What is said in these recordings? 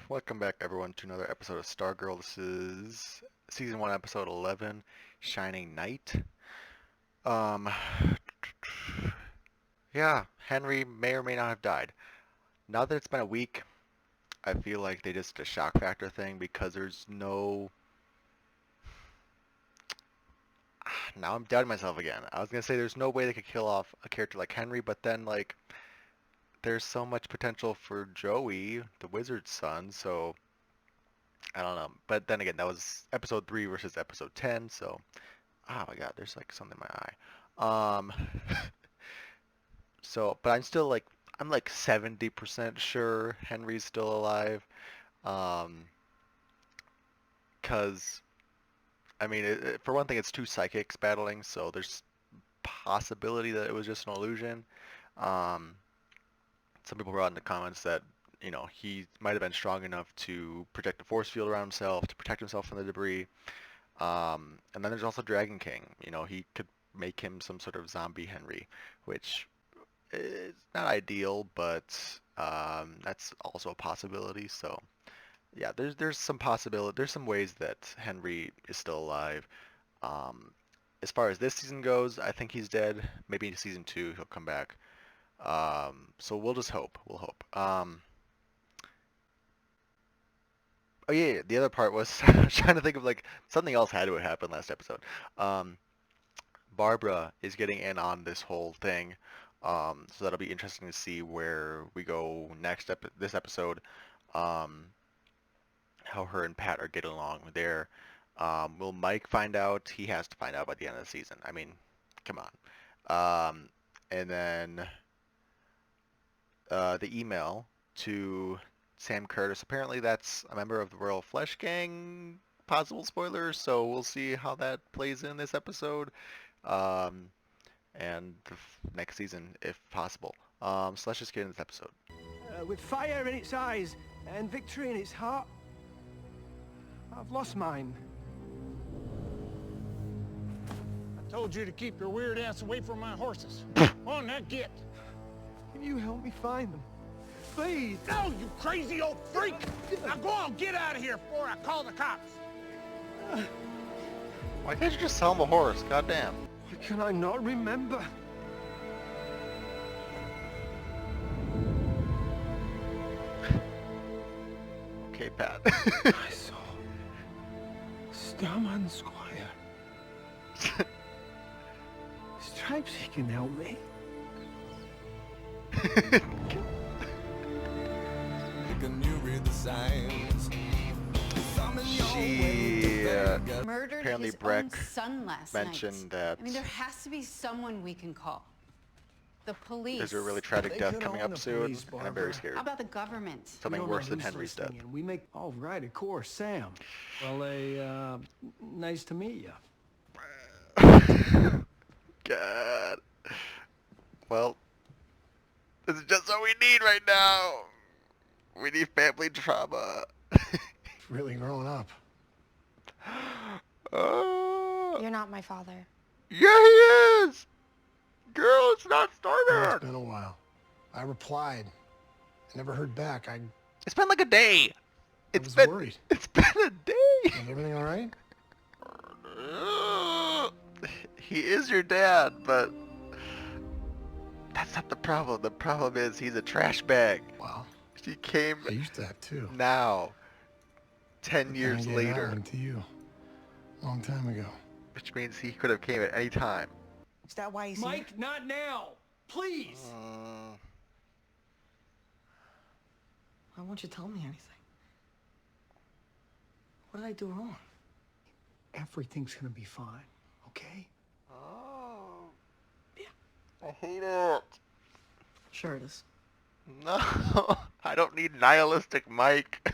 Welcome back everyone to another episode of Stargirl. This is season 1 episode 11, Shining Night. Um yeah, Henry may or may not have died. Now that it's been a week, I feel like they just did a shock factor thing because there's no now I'm doubting myself again. I was going to say there's no way they could kill off a character like Henry, but then like there's so much potential for Joey, the wizard's son, so I don't know. But then again, that was episode 3 versus episode 10, so oh my god, there's like something in my eye. But I'm like 70% sure Henry's still alive. Um, 'Cause I mean, for one thing, it's two psychics battling, so there's possibility that it was just an illusion. Um, some people brought in the comments that he might have been strong enough to project a force field around himself to protect himself from the debris. And then there's also Dragon King. He could make him some sort of zombie Henry, which is not ideal, but that's also a possibility. So yeah, there's some possibility. There's some ways that Henry is still alive. Um, as far as this season goes, I think he's dead. Maybe in season 2 he'll come back. So we'll just hope. We'll hope. Oh yeah, the other part was I was trying to think of like something else had to have happened last episode. Um, Barbara is getting in on this whole thing, so that'll be interesting to see where we go next this episode. Um, how her and Pat are getting along there. Will Mike find out? He has to find out by the end of the season. I mean, come on. And then the email to Sam Curtis. Apparently, that's a member of the Royal Flesh Gang. Possible spoilers, so we'll see how that plays in this episode, and the next season if possible. So let's just get into this episode. With fire in its eyes and victory in its heart, I've lost mine. I told you to keep your weird ass away from my horses. On now, get. Can you help me find them? Please. No, you crazy old freak! Now go on, get out of here before I call the cops. Why can't you just sell him a horse? Goddamn. Why can I not remember? Okay, Pat. I saw Starman Squire. Stripes, he can help me. Can you read the signs? She Murdered apparently his Breck own son last mentioned night. that I mean, there has to be someone we can call. The police. there's a really tragic They death could coming own up the soon, police, and I'm very Barbara. scared. How about the government? Something We don't know worse than who's Henry's death. listening, and we make. Oh, right, of course, Sam. Well, nice to meet you. God. Well, this is just what we need right now. We need family drama. Really growing up. You're not my father. Yeah, he is. Girl, it's not Well, Stargirl. it's been a while. I replied. I never heard back. I It's been like a day. was worried. It's been a day. Is everything all right? He is your dad, but that's not the problem. The problem is he's a trash bag. Well, He came I used to have too. now, 10 I years gave that later, one to you. A long time ago. which means he could have came at any time. Is that why he's here? Mike, not now. Please. Why won't you tell me anything? What did I do wrong? Everything's gonna be fine, okay? Oh. I hate it. Sure it is. No, I don't need nihilistic Mike.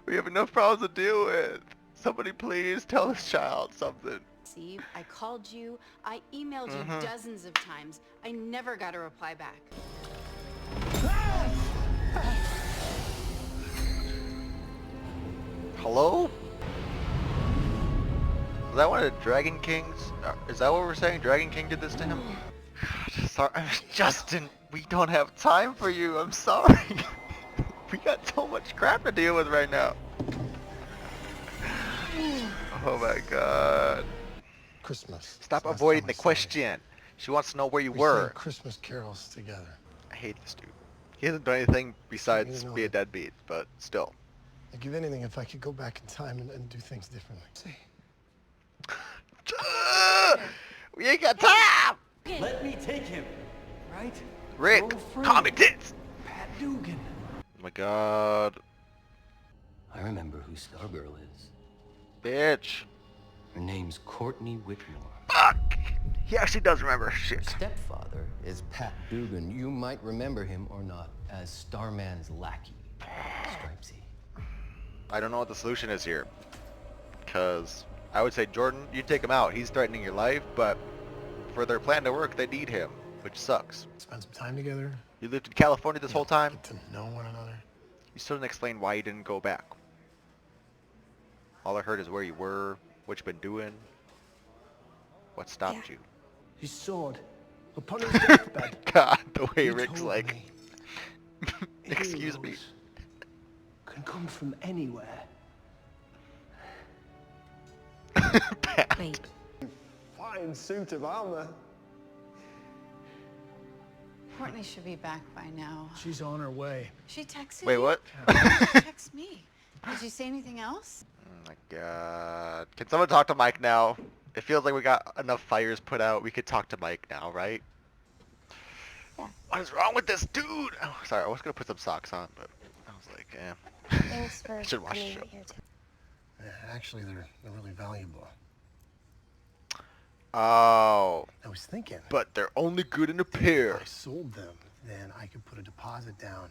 We have enough problems to deal with. Somebody please tell this child something. Steve, I called you. I emailed you Mm-hmm. dozens of times. I never got a reply back. Hello? Is that one of the Dragon Kings? Is that what we're saying? Dragon King did this to him? God, sorry, Justin, we don't have time for you. I'm sorry. We got so much crap to deal with right now. Oh my god. Christmas. Stop It's last avoiding time I the saw you. question. She wants to know where you We sang were. Christmas carols together. I hate this dude. He hasn't done anything besides know be a that. deadbeat, but still. I'd give anything if I could go back in time and do things differently. See? We ain't got time! Let me take him. Right? Rick, Old friend. call me tits! Pat Dugan. Oh my god. I remember who Stargirl is. Bitch. Her name's Courtney Whitmore. Fuck! He actually does remember Her shit. stepfather is Pat Dugan. You might remember him or not as Starman's lackey, Stripesy. I don't know what the solution is here. Because I would say, Jordan, you take him out. He's threatening your life, but for their plan to work, they need him, which sucks. Spend some time together. You lived in California this whole time? Get to know one another. You still didn't explain why you didn't go back. All I heard is where you were, what you've been doing, what stopped you. His sword. Upon his deathbed. God, the way he Rick's told like, me, excuse me. heroes can come from anywhere. Pat. Wait, Fine suit of armor. Courtney should be back by now. She's on her way. She texted Wait, you? what? She texted me. Did you say anything else? Oh my god. Can someone talk to Mike now? It feels like we got enough fires put out. We could talk to Mike now, right? Yeah. What is wrong with this dude? Oh, sorry, I was gonna put some socks on, but I was like, eh. thanks for I should watch coming the show. out here too. Yeah, actually, they're really valuable. Oh, I was thinking, but they're only good in a if pair. I sold them, then I could put a deposit down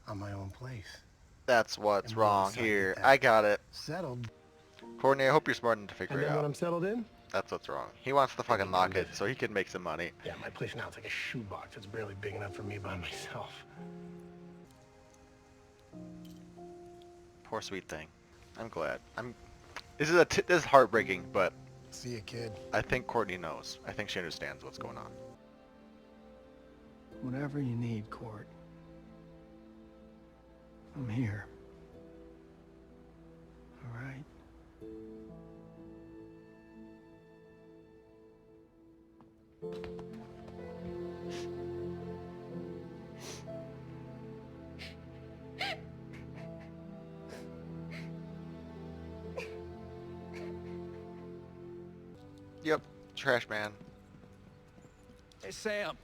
on my own place. That's what's And we'll wrong decide here. that. I got it. Settled. Courtney, I hope you're smart enough to figure And it then when I'm out. settled in, That's what's wrong. He wants to fucking lock it so he can make some money. yeah, my place now is like a shoebox. It's barely big enough for me by myself. Poor sweet thing. I'm glad. This is heartbreaking, but See ya, kid. I think Courtney knows. I think she understands what's going on. Whatever you need, Court. I'm here. All right? Yep, trash man. Hey, Sam.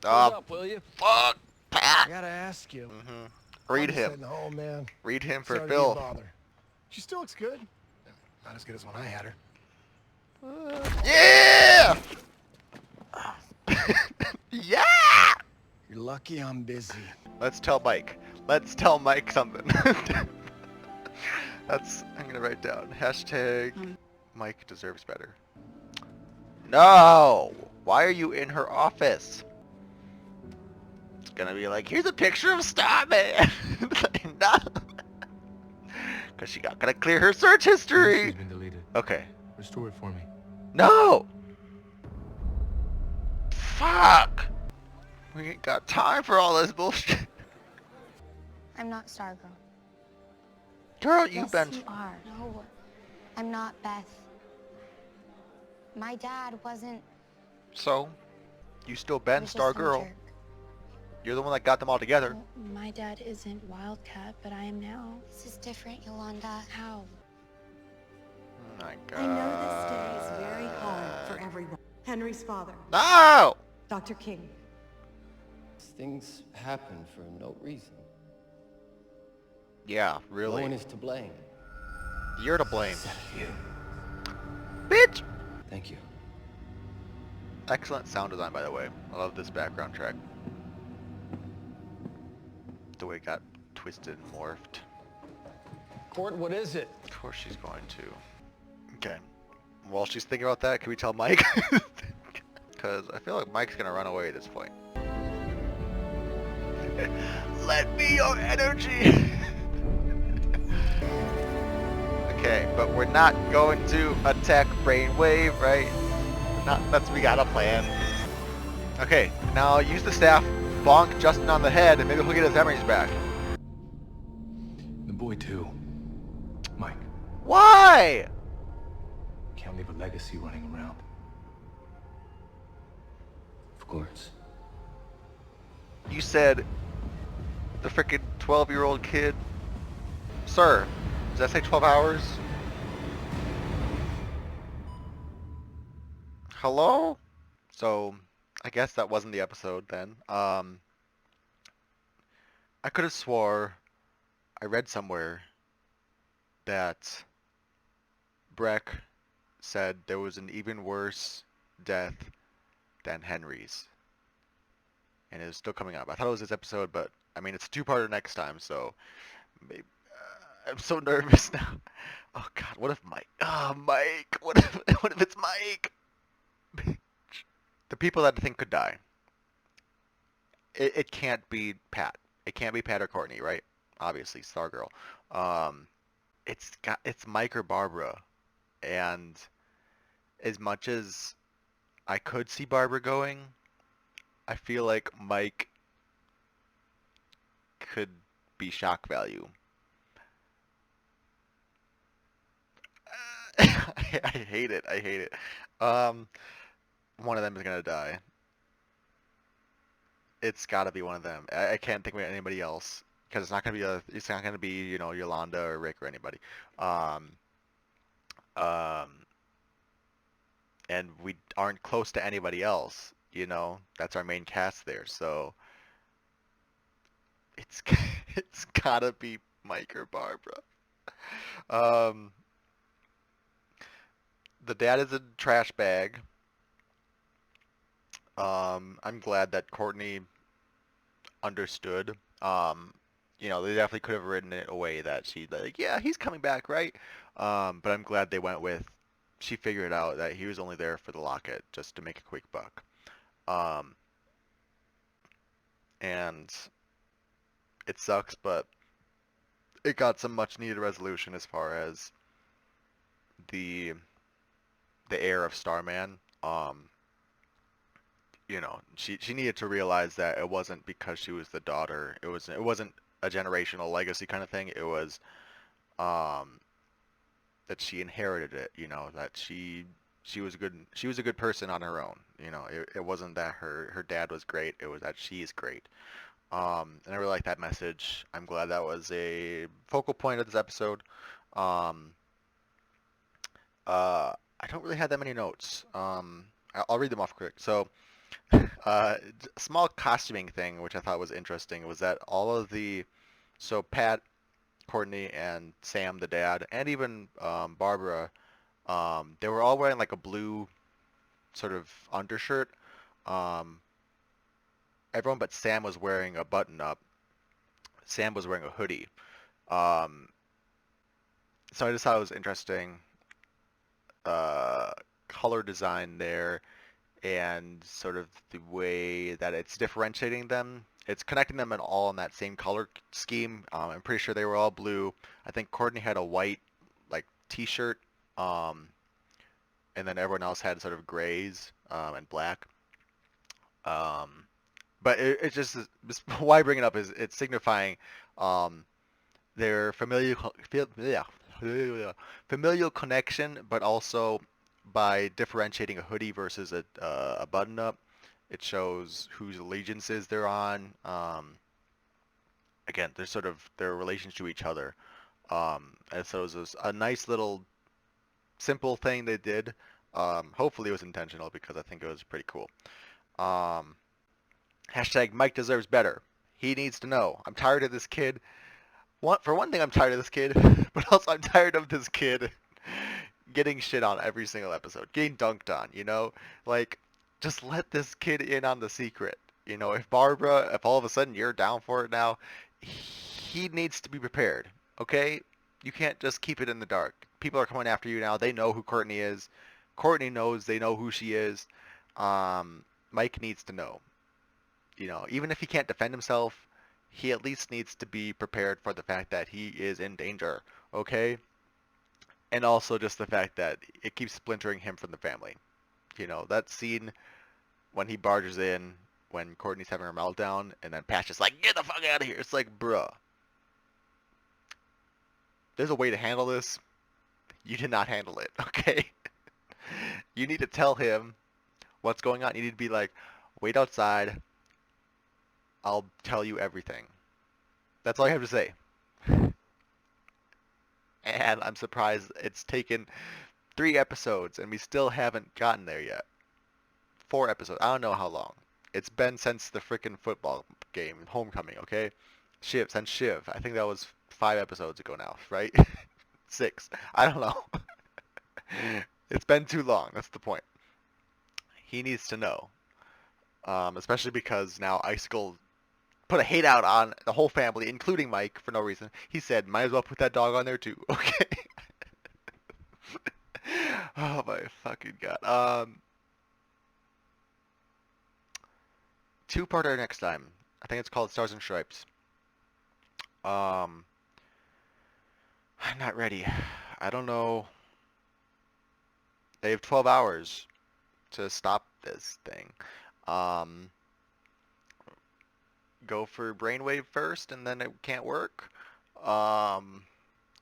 Ah, Hold up, will you? fuck! I gotta ask you. Read I'll just sit him. in the hall, man. Read him for Sorry to be a Phil. bother. She still looks good. Not as good as when I had her. Yeah! Yeah! You're lucky I'm busy. Let's tell Mike. Let's tell Mike something. I'm gonna write down. Hashtag Mike deserves better. No! Why are you in her office? It's gonna be like, here's a picture of Starman! No! Because she got gonna clear her search history! She's been deleted. Okay. Restore it for me. No! Fuck! We ain't got time for all this bullshit. I'm not Stargirl. Girl, Yes, you are. No, I'm not Beth. My dad wasn't. So, you still He been was just some Stargirl. jerk. You're the one that got them all together. My dad isn't Wildcat, but I am now. This is different, Yolanda. How? Oh my god. I know this day is very hard for everyone. Henry's father, No! Dr. King. Things happen for no reason. Yeah, No really. one is to blame. You're to blame. Except you. Bitch! Thank you. Excellent sound design, by the way. I love this background track. The way it got twisted and morphed. Court, what is it? Of course she's going to. Okay. While she's thinking about that, can we tell Mike? Because I feel like Mike's gonna run away at this point. Let me your energy! Okay, but we're not going to attack Brainwave, right? We got a plan. Okay, now use the staff, bonk Justin on the head, and maybe he'll get his memories back. boy too. Mike, Why? can't leave a legacy running around. Of course. You said the freaking 12-year-old kid. Sir, does that say 12 hours? Hello? So, I guess that wasn't the episode then. I could have swore I read somewhere that Breck said there was an even worse death than Henry's. And it was still coming up. I thought it was this episode, but I mean, it's a two-parter next time, so maybe, I'm so nervous now. Oh God, what if Mike? Oh, Mike. What if what if it's Mike? The people that I think could die. It can't be Pat. It can't be Pat or Courtney, right? Obviously, Stargirl. Um, it's Mike or Barbara, and as much as I could see Barbara going, I feel like Mike could be shock value. I hate it. I hate it. Um, one of them is gonna die. It's got to be one of them. I can't think of anybody else because it's not gonna be Yolanda or Rick or anybody. Um, um, and we aren't close to anybody else. That's our main cast there. So it's it's gotta be Mike or Barbara. Um, the dad is a trash bag. I'm glad that Courtney understood. They definitely could have written it away that she like, yeah, he's coming back, right? But I'm glad they went with she figured out that he was only there for the locket just to make a quick buck. Um, and it sucks, but it got some much needed resolution as far as the heir of Starman. She needed to realize that it wasn't because she was the daughter. It wasn't a generational legacy kind of thing. It was um, that she inherited it. That she was a good person on her own. It wasn't that her dad was great. It was that she's great. And I really like that message. I'm glad that was a focal point of this episode. Um, I don't really have that many notes. I'll read them off quick. So. A small costuming thing, which I thought was interesting, was that so Pat, Courtney, and Sam, the dad, and even Barbara, they were all wearing like a blue sort of undershirt. Um, Everyone but Sam was wearing a button-up. Sam was wearing a hoodie. Um, so I just thought it was interesting. Color design there. And sort of the way that it's differentiating them. It's connecting them all in that same color scheme. I'm pretty sure they were all blue. I think Courtney had a white like t-shirt, and then everyone else had sort of grays and black. Um, but it's just why I bring it up is it's signifying um, their familial connection, but also by differentiating a hoodie versus a button-up, it shows whose allegiances they're on. Again, they're sort of their relations to each other. And so it was a nice little simple thing they did. Hopefully it was intentional because I think it was pretty cool. Hashtag Mike deserves better. He needs to know. I'm tired of this kid. For one thing, I'm tired of this kid, but also I'm tired of this kid getting shit on every single episode, getting dunked on. Like, just let this kid in on the secret. If all of a sudden you're down for it now, he needs to be prepared, okay? You can't just keep it in the dark. People are coming after you now. They know who Courtney is. Courtney knows they know who she is. Mike needs to know. Even if he can't defend himself, he at least needs to be prepared for the fact that he is in danger, okay? And also just the fact that it keeps splintering him from the family. That scene when he barges in, when Courtney's having her meltdown, and then Pat's just like, get the fuck out of here. It's like, bruh. there's a way to handle this. You did not handle it, okay? You need to tell him what's going on. You need to be like, wait outside. I'll tell you everything. That's all you have to say. And I'm surprised it's taken 3 episodes and we still haven't gotten there yet. 4 episodes. I don't know how long. It's been since the frickin' football game, Homecoming, okay? Since Shiv. I think that was 5 episodes ago now, right? 6. I don't know. It's been too long. That's the point. He needs to know. Especially because now Icicle put a hate out on the whole family, including Mike, for no reason. He said, might as well put that dog on there too, okay? Oh my fucking god. Two-parter next time. I think it's called Stars and Stripes. I'm not ready. I don't know. They have 12 hours to stop this thing. Um, go for Brainwave first, and then it can't work.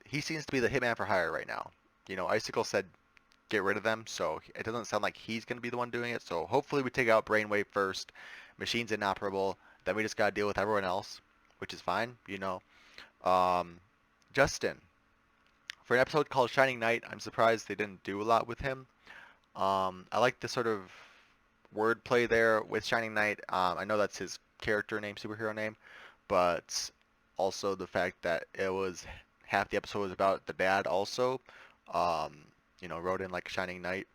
He seems to be the hitman for hire right now. You know, Icicle said get rid of them, so it doesn't sound like he's going to be the one doing it. So hopefully we take out Brainwave first. Machine's inoperable. Then we just got to deal with everyone else, which is fine, you know. Justin, for an episode called Shining Knight, I'm surprised they didn't do a lot with him. I like the sort of wordplay there with Shining Knight. I know that's his character name, superhero name, but also the fact that it was half the episode was about the dad also. You know, wrote in like Shining Knight.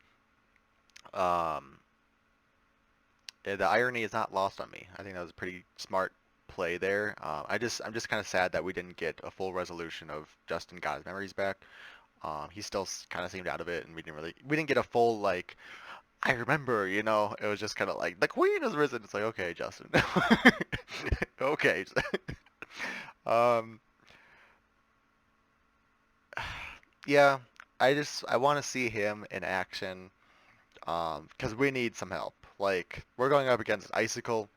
The irony is not lost on me. I think that was a pretty smart play there. I'm just kind of sad that we didn't get a full resolution of Justin got his memories back. He still kind of seemed out of it, and we didn't get a full like I remember, you know. It was just kind of like the queen has risen. It's like okay, Justin, okay. um, yeah, I want to see him in action. Because we need some help. Like, we're going up against Icicle,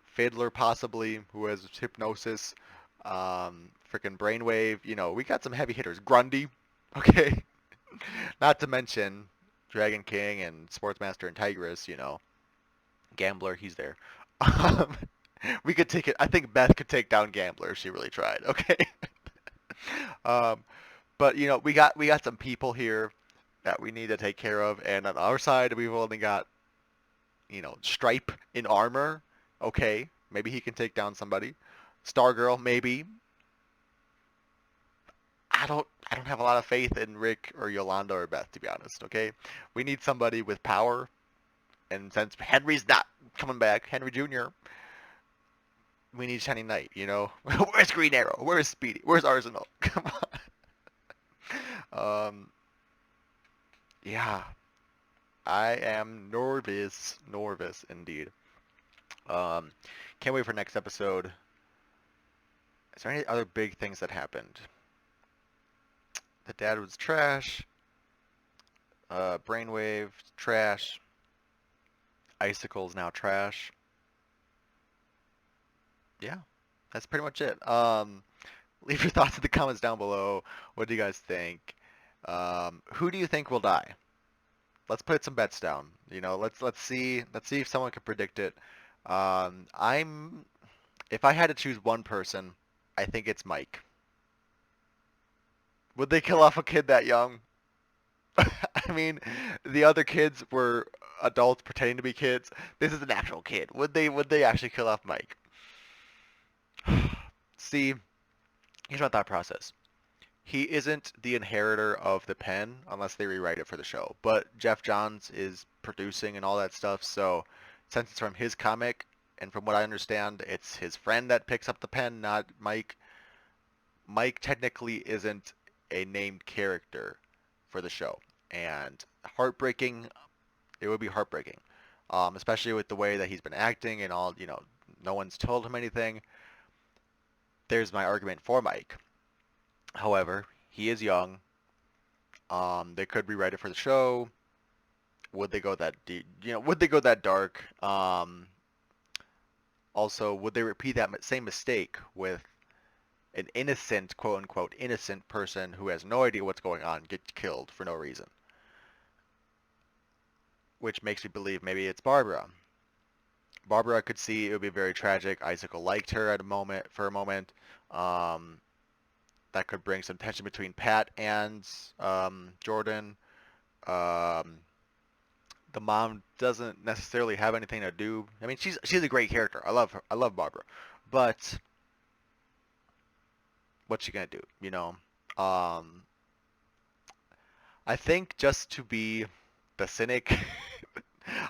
Fiddler possibly, who has hypnosis, freaking Brainwave. You know, we got some heavy hitters. Grundy, okay? Not to mention Dragon King and Sportsmaster and Tigress, you know. Gambler, he's there. Um, we could take it. I think Beth could take down Gambler if she really tried, okay? um, but, you know, we got some people here that we need to take care of, and on our side we've only got, you know, Stripe in armor. Okay, maybe he can take down somebody. Stargirl, maybe. I don't have a lot of faith in Rick or Yolanda or Beth, to be honest. Okay, we need somebody with power, and since Henry's not coming back, Henry Jr., we need Shining Knight. You know, where's Green Arrow? Where's Speedy? Where's Arsenal? Come on. Yeah, I am nervous indeed. Um, can't wait for next episode. Is there any other big things that happened? The dad was trash. Brainwave trash. Icicle's now trash. Yeah, that's pretty much it. Leave your thoughts in the comments down below. What do you guys think? Who do you think will die? Let's put some bets down. You know, let's see if someone can predict it. I'm if I had to choose one person, I think it's Mike. Would they kill off a kid that young? I mean, the other kids were adults pretending to be kids. This is an actual kid. Would they actually kill off Mike? See, here's my thought process. He isn't the inheritor of the pen unless they rewrite it for the show. But Jeff Johns is producing and all that stuff, so since it's from his comic, and from what I understand, it's his friend that picks up the pen, not Mike. Mike technically isn't a named character for the show, and heartbreaking. It would be heartbreaking, especially with the way that he's been acting and all. You know, no one's told him anything. There's my argument for Mike. However, he is young. They could rewrite it for the show. Would they go that deep? You know, would they go that dark? Also, would they repeat that same mistake with an innocent, quote unquote, innocent person who has no idea what's going on get killed for no reason. Which makes me believe maybe it's Barbara. Barbara, I could see it would be very tragic. Isaac liked her at a moment for a moment. Um, that could bring some tension between Pat and Jordan. Um, the mom doesn't necessarily have anything to do. I mean, she's a great character. I love her. I love Barbara, but what's she gonna do? You know, um, I think just to be the cynic,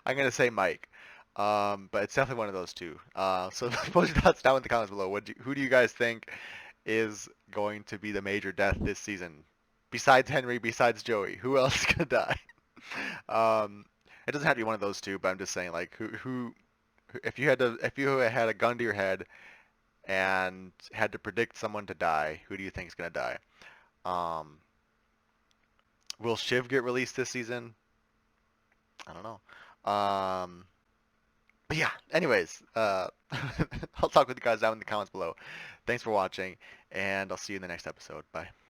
I'm gonna say Mike. But it's definitely one of those two. So post your thoughts down in the comments below. Who do you guys think is going to be the major death this season? Besides Henry, besides Joey, who else is gonna die? It doesn't have to be one of those two, but I'm just saying, like, if you had a gun to your head and had to predict someone to die, who do you think is gonna die? Um, will Shiv get released this season? I don't know. But yeah, anyways, I'll talk with you guys down in the comments below. Thanks for watching, and I'll see you in the next episode. Bye.